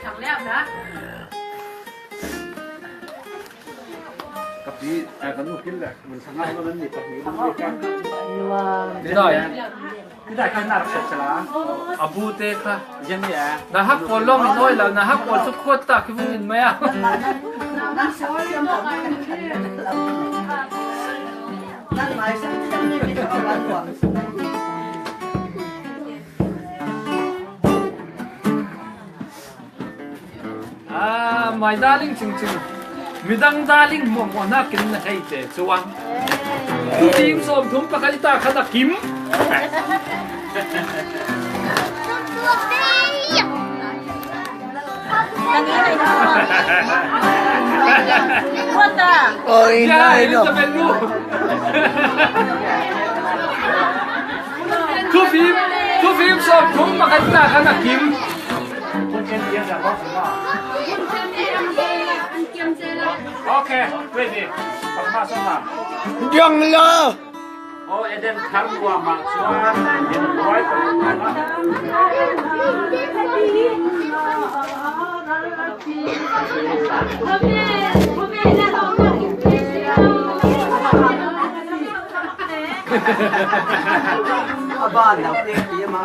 Thằng leo đó. Cặp gì cái nụ kia là mình sang nào nó mình cặp gì mình đi Đi rồi. cái đại cái nào sẽ là Abu te kha. dân nhẹ Na hak pol lo mi noi la na hak pol su khot ta ki vungin maya. À, my darling ching ching. Midang darling mo mo na kin na kai te chuang. Tu tim som thum pa kai ta khata kim. Ôi Này này nó bên lu. Tu phim som thum pa kai ta khata kim. con trên kia là có gì mà ok ready bắt ma xong làm Dừng lơ. ô Eden thắng qua mà xóa nhìn nói Ba nào kia kia mà.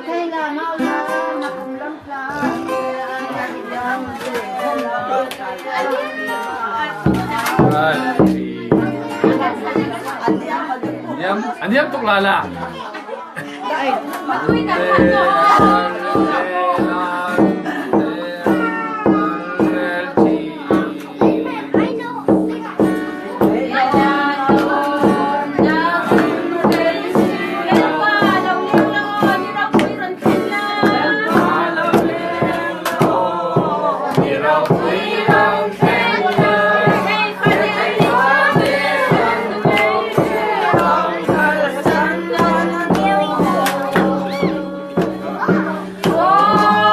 Thấy là mau ra mà cùng lắm Anh em tục là Oh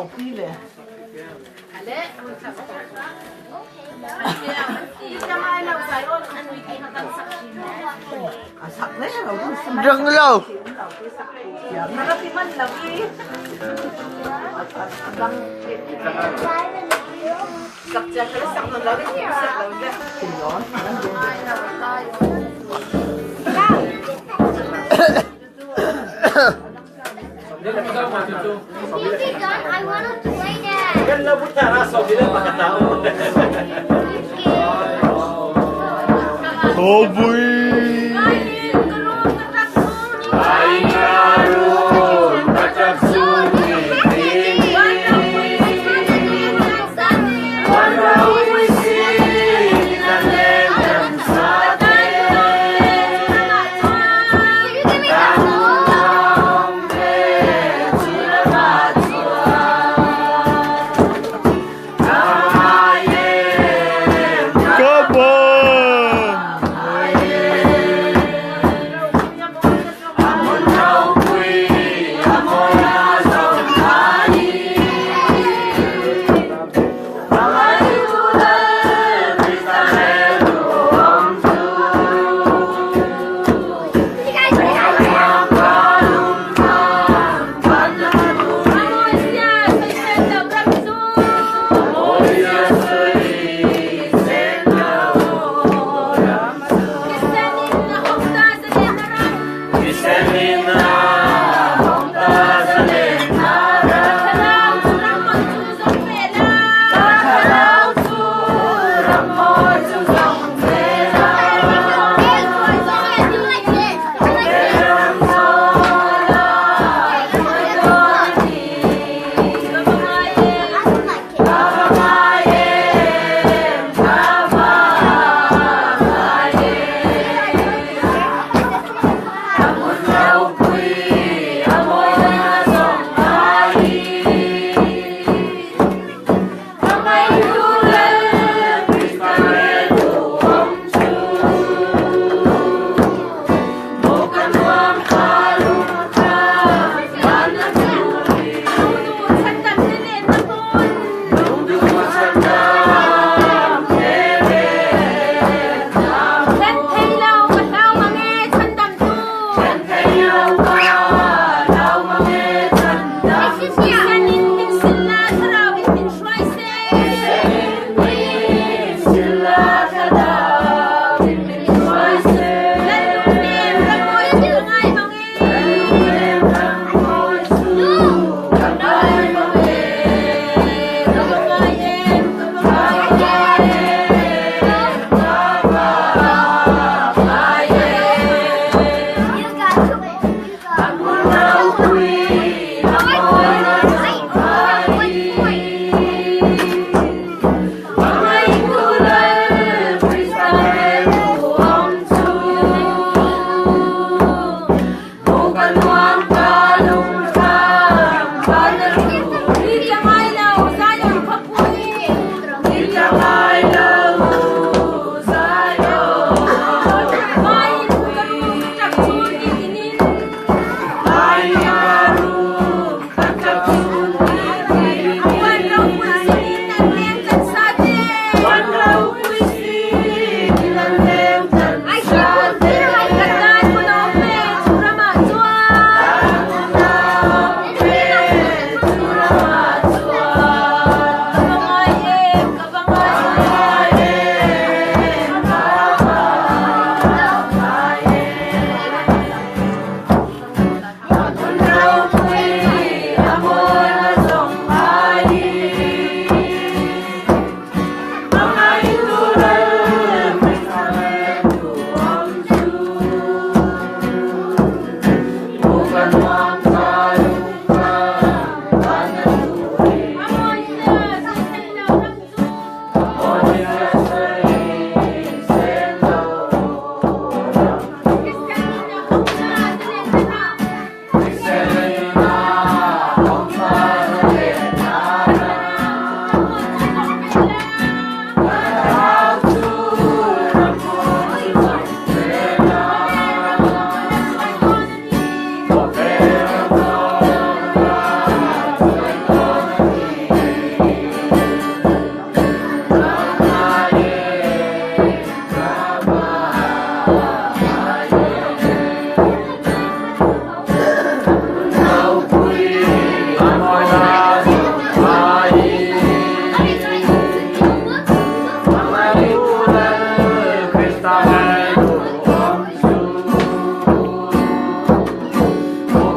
đầu phi về. Sắc đấy là rừng lâu. Nó có phim là gì? Sắc chả cái sắc nó là cái sắc là cái thì nó. Music gun, I want to play that. Kan na buta na so bila makatao. Oh boy. Ay karon patagsungi dini. Wanawisi nalendam sa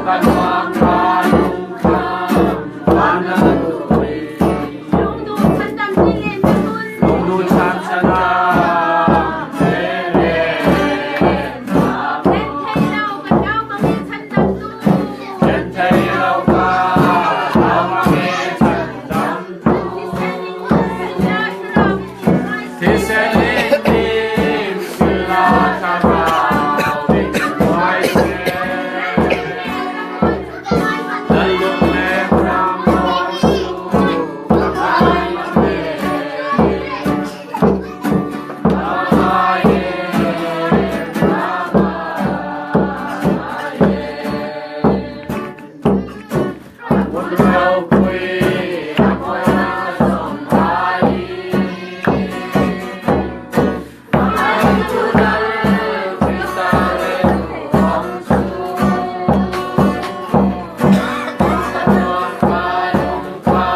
กันวางคาลุงคาวานาตุยลงดูฉันชนะเล่เล่เล่นไทยเราก็เรามาเมฉันดำดูที่เส้นลิ้นดินสิลาคาราวิ่งไว้เล่ได้ยกแม่พระมองสู่ทำไมเล่เราคุยคุยสมภารจุดนั้นที่ตาเล่นของสูสะท้อนฟ้าลงฟ้า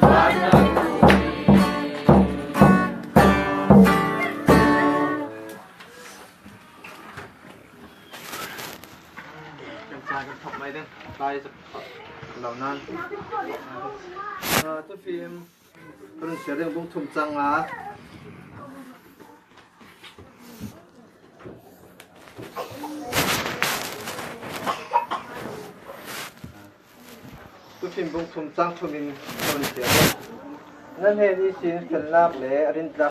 วันนั้นยังจานกันทำไมเด้อตายสักเหล่านั้นตัวฟิล์มก็เสียเรื่องบุ้งทุ่มจังอ่ะตัวฟิล์มบุ้งทุ่มจังทุ่มินคนเสียนั่นเองที่สินเป็นลาบเละอรินทรา